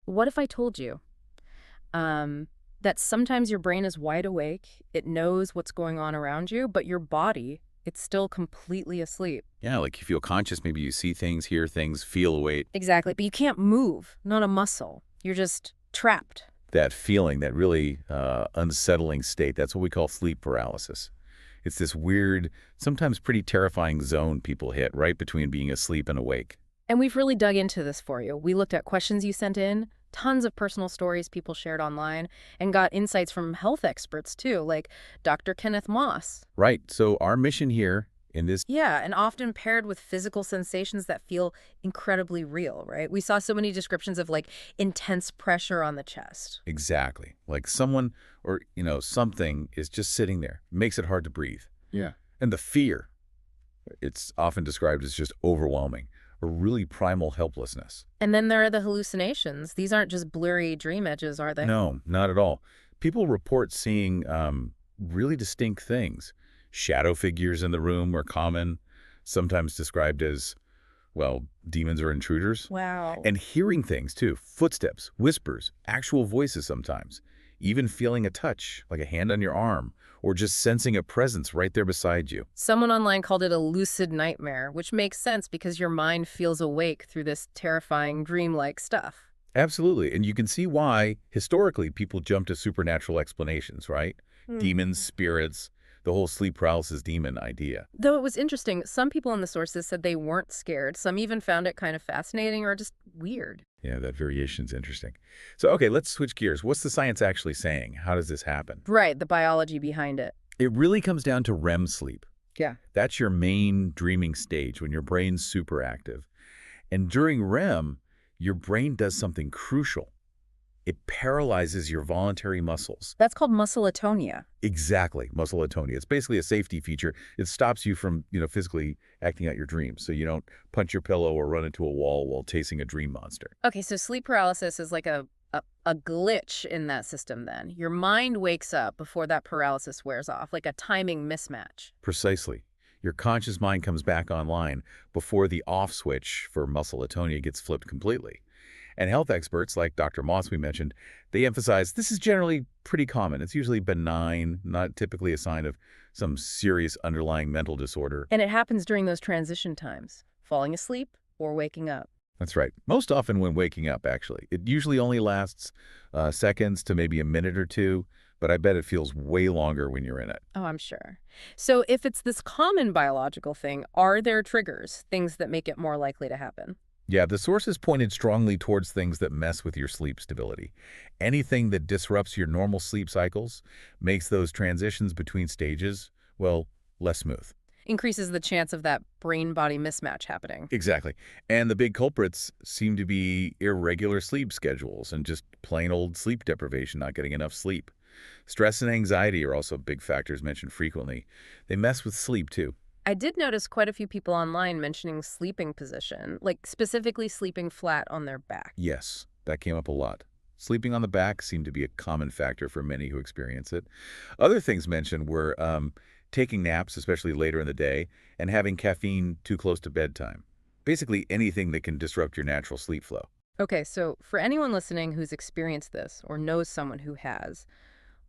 What if I told you that sometimes your brain is wide awake, it knows what's going on around you, but your body, it's still completely asleep? Yeah, like you feel conscious, maybe you see things, hear things, feel a weight. Exactly, but you can't move, not a muscle. You're just trapped. That feeling, that really unsettling state, that's what we call sleep paralysis. It's this weird, sometimes pretty terrifying zone people hit right between being asleep and awake. And we've really dug into this for you. We looked at questions you sent in, tons of personal stories people shared online, and got insights from health experts too, like Dr. Kenneth Moss. Right, so our mission here in this, Yeah, and often paired with physical sensations that feel incredibly real, right? We saw so many descriptions of like intense pressure on the chest. exactly, like someone or, something is just sitting there, makes it hard to breathe. Yeah. And the fear, it's often described as just overwhelming, or really primal helplessness. And then there are the hallucinations. These aren't just blurry dream edges, are they? No, not at all. People report seeing really distinct things. Shadow figures in the room are common, sometimes described as, well, demons or intruders. Wow. And hearing things, too. Footsteps, whispers, actual voices sometimes. Even feeling a touch, like a hand on your arm, or just sensing a presence right there beside you. Someone online called it a lucid nightmare, which makes sense because your mind feels awake through this terrifying dreamlike stuff. Absolutely. And you can see why, historically, people jump to supernatural explanations, right? Hmm. Demons, spirits, the whole sleep paralysis demon idea. Though it was interesting, some people in the sources said they weren't scared. Some even found it kind of fascinating or just weird. Yeah, that variation's interesting. So, okay, let's switch gears. What's the science actually saying? How does this happen? Right, the biology behind it. It really comes down to REM sleep. Yeah. That's your main dreaming stage when your brain's super active. And during REM, your brain does something crucial. It paralyzes your voluntary muscles. That's called muscle atonia. Exactly, muscle atonia. It's basically a safety feature. It stops you from, physically acting out your dreams, so you don't punch your pillow or run into a wall while chasing a dream monster. Okay, so sleep paralysis is like a glitch in that system then. Your mind wakes up before that paralysis wears off, like a timing mismatch. Precisely. Your conscious mind comes back online before the off switch for muscle atonia gets flipped completely. And health experts like Dr. Moss we mentioned, they emphasize this is generally pretty common. It's usually benign, not typically a sign of some serious underlying mental disorder. And it happens during those transition times, falling asleep or waking up. That's right. Most often when waking up, actually. It usually only lasts seconds to maybe a minute or two, but I bet it feels way longer when you're in it. Oh, I'm sure. So if it's this common biological thing, are there triggers, things that make it more likely to happen? Yeah, the sources pointed strongly towards things that mess with your sleep stability. Anything that disrupts your normal sleep cycles makes those transitions between stages, well, less smooth. Increases the chance of that brain-body mismatch happening. Exactly. And the big culprits seem to be irregular sleep schedules and just plain old sleep deprivation, not getting enough sleep. Stress and anxiety are also big factors mentioned frequently. They mess with sleep, too. I did notice quite a few people online mentioning sleeping position, like specifically sleeping flat on their back. Yes, that came up a lot. Sleeping on the back seemed to be a common factor for many who experience it. Other things mentioned were taking naps, especially later in the day, and having caffeine too close to bedtime. Basically anything that can disrupt your natural sleep flow. Okay, so for anyone listening who's experienced this or knows someone who has,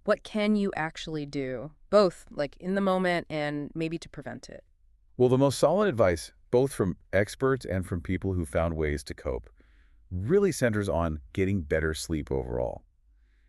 what can you actually do, both like in the moment and maybe to prevent it? Well, the most solid advice, both from experts and from people who found ways to cope, really centers on getting better sleep overall,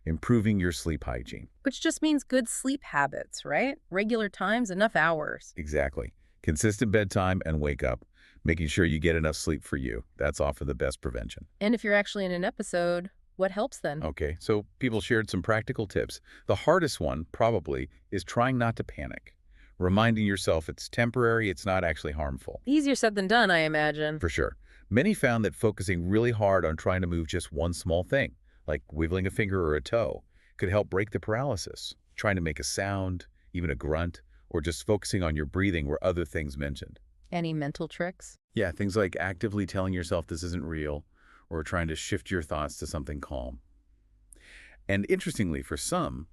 improving your sleep hygiene. Which just means good sleep habits, right? Regular times, enough hours. Exactly. Consistent bedtime and wake up, making sure you get enough sleep for you. That's often the best prevention. And if you're actually in an episode, what helps then? Okay, so people shared some practical tips. The hardest one, probably, is trying not to panic. Reminding yourself it's temporary, it's not actually harmful. Easier said than done, I imagine. For sure. Many found that focusing really hard on trying to move just one small thing, like wiggling a finger or a toe, could help break the paralysis. Trying to make a sound, even a grunt, or just focusing on your breathing were other things mentioned. Any mental tricks? Yeah, things like actively telling yourself this isn't real, or trying to shift your thoughts to something calm. And interestingly, for some,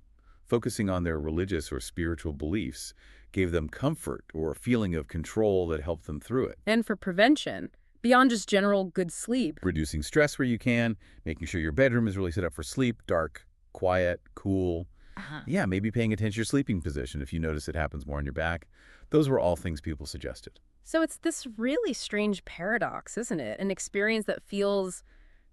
focusing on their religious or spiritual beliefs gave them comfort or a feeling of control that helped them through it. And for prevention, beyond just general good sleep. Reducing stress where you can, making sure your bedroom is really set up for sleep, dark, quiet, cool. Uh-huh. Yeah, maybe paying attention to your sleeping position if you notice it happens more on your back. Those were all things people suggested. So it's this really strange paradox, isn't it? An experience that feels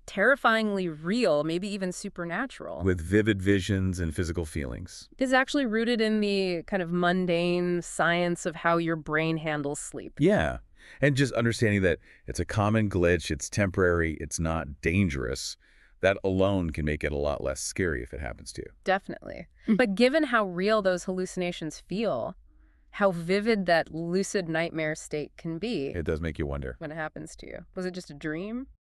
terrifyingly real, maybe even supernatural, With vivid visions and physical feelings. is actually rooted in the kind of mundane science of how your brain handles sleep. Yeah. And just understanding that it's a common glitch, it's temporary, it's not dangerous, that alone can make it a lot less scary if it happens to you. Definitely. But given how real those hallucinations feel, how vivid that lucid nightmare state can be It does make you wonder. when it happens to you. Was it just a dream?